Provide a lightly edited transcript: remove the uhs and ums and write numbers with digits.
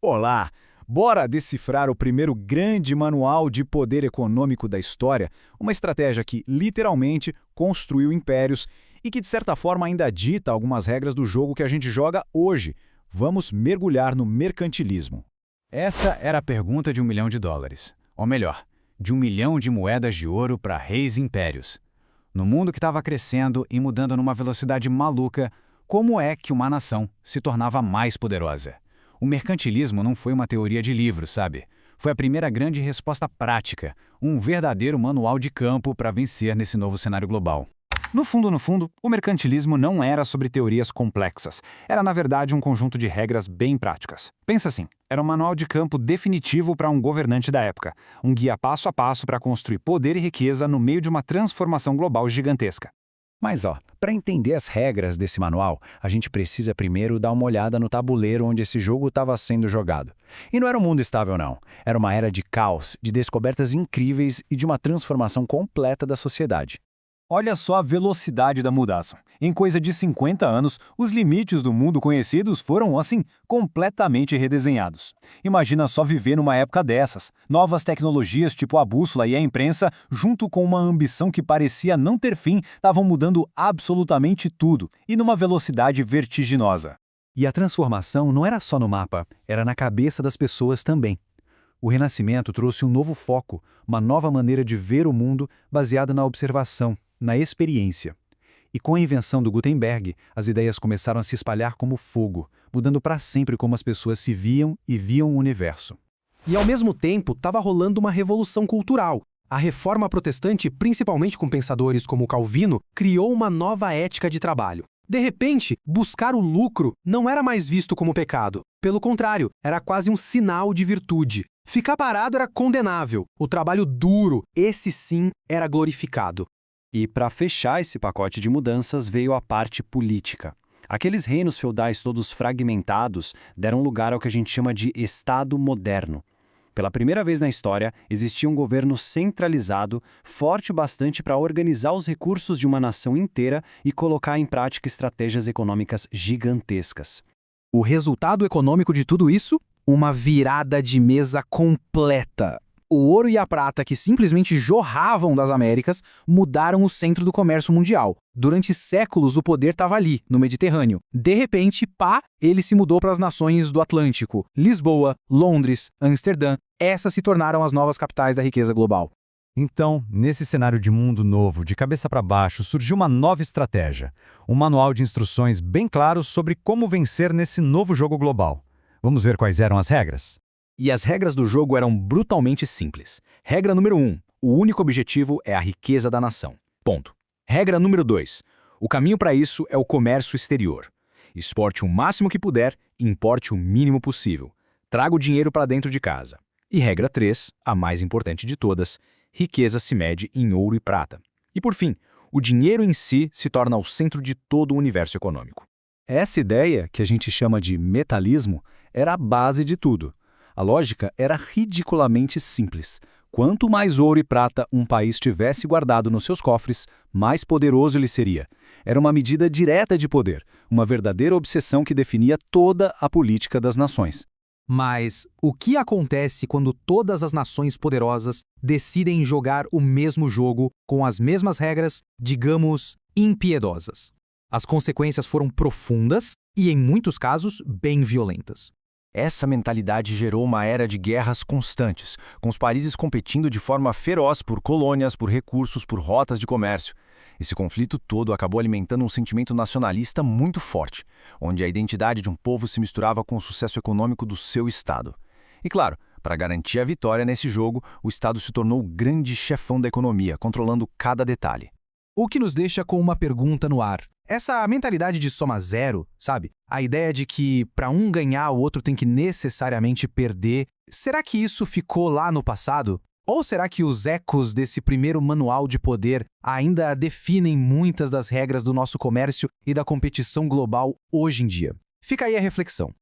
Olá! Bora decifrar o primeiro grande manual de poder econômico da história, uma estratégia que, literalmente, construiu impérios e que, de certa forma, ainda dita algumas regras do jogo que a gente joga hoje. Vamos mergulhar no mercantilismo. Essa era a pergunta de US$ 1 milhão. Ou melhor, de 1 milhão de moedas de ouro para reis e impérios. No mundo que estava crescendo e mudando numa velocidade maluca, como é que uma nação se tornava mais poderosa? O mercantilismo não foi uma teoria de livro, sabe? Foi a primeira grande resposta prática, um verdadeiro manual de campo para vencer nesse novo cenário global. No fundo, o mercantilismo não era sobre teorias complexas. Era, na verdade, um conjunto de regras bem práticas. Pensa assim, era um manual de campo definitivo para um governante da época, um guia passo a passo para construir poder e riqueza no meio de uma transformação global gigantesca. Mas, para entender as regras desse manual, a gente precisa primeiro dar uma olhada no tabuleiro onde esse jogo estava sendo jogado. E não era um mundo estável, não. Era uma era de caos, de descobertas incríveis e de uma transformação completa da sociedade. Olha só a velocidade da mudança. Em coisa de 50 anos, os limites do mundo conhecidos foram, assim, completamente redesenhados. Imagina só viver numa época dessas. Novas tecnologias tipo a bússola e a imprensa, junto com uma ambição que parecia não ter fim, estavam mudando absolutamente tudo, e numa velocidade vertiginosa. E a transformação não era só no mapa, era na cabeça das pessoas também. O Renascimento trouxe um novo foco, uma nova maneira de ver o mundo baseada na observação, na experiência. E com a invenção do Gutenberg, as ideias começaram a se espalhar como fogo, mudando para sempre como as pessoas se viam e viam o universo. E ao mesmo tempo, estava rolando uma revolução cultural. A reforma protestante, principalmente com pensadores como Calvino, criou uma nova ética de trabalho. De repente, buscar o lucro não era mais visto como pecado. Pelo contrário, era quase um sinal de virtude. Ficar parado era condenável. O trabalho duro, esse sim, era glorificado. E para fechar esse pacote de mudanças veio a parte política. Aqueles reinos feudais todos fragmentados deram lugar ao que a gente chama de Estado moderno. Pela primeira vez na história, existia um governo centralizado, forte bastante para organizar os recursos de uma nação inteira e colocar em prática estratégias econômicas gigantescas. O resultado econômico de tudo isso? Uma virada de mesa completa. O ouro e a prata que simplesmente jorravam das Américas mudaram o centro do comércio mundial. Durante séculos o poder estava ali, no Mediterrâneo. De repente, ele se mudou para as nações do Atlântico. Lisboa, Londres, Amsterdã, essas se tornaram as novas capitais da riqueza global. Então, nesse cenário de mundo novo, de cabeça para baixo, surgiu uma nova estratégia. Um manual de instruções bem claro sobre como vencer nesse novo jogo global. Vamos ver quais eram as regras? E as regras do jogo eram brutalmente simples. Regra número 1. O único objetivo é a riqueza da nação. Ponto. Regra número 2. O caminho para isso é o comércio exterior. Exporte o máximo que puder e importe o mínimo possível. Traga o dinheiro para dentro de casa. E regra 3, a mais importante de todas, riqueza se mede em ouro e prata. E por fim, o dinheiro em si se torna o centro de todo o universo econômico. Essa ideia, que a gente chama de metalismo, era a base de tudo. A lógica era ridiculamente simples. Quanto mais ouro e prata um país tivesse guardado nos seus cofres, mais poderoso ele seria. Era uma medida direta de poder, uma verdadeira obsessão que definia toda a política das nações. Mas o que acontece quando todas as nações poderosas decidem jogar o mesmo jogo com as mesmas regras, digamos, impiedosas? As consequências foram profundas e, em muitos casos, bem violentas. Essa mentalidade gerou uma era de guerras constantes, com os países competindo de forma feroz por colônias, por recursos, por rotas de comércio. Esse conflito todo acabou alimentando um sentimento nacionalista muito forte, onde a identidade de um povo se misturava com o sucesso econômico do seu Estado. E claro, para garantir a vitória nesse jogo, o Estado se tornou o grande chefão da economia, controlando cada detalhe. O que nos deixa com uma pergunta no ar. Essa mentalidade de soma zero, sabe? A ideia de que para um ganhar o outro tem que necessariamente perder, será que isso ficou lá no passado? Ou será que os ecos desse primeiro manual de poder ainda definem muitas das regras do nosso comércio e da competição global hoje em dia? Fica aí a reflexão.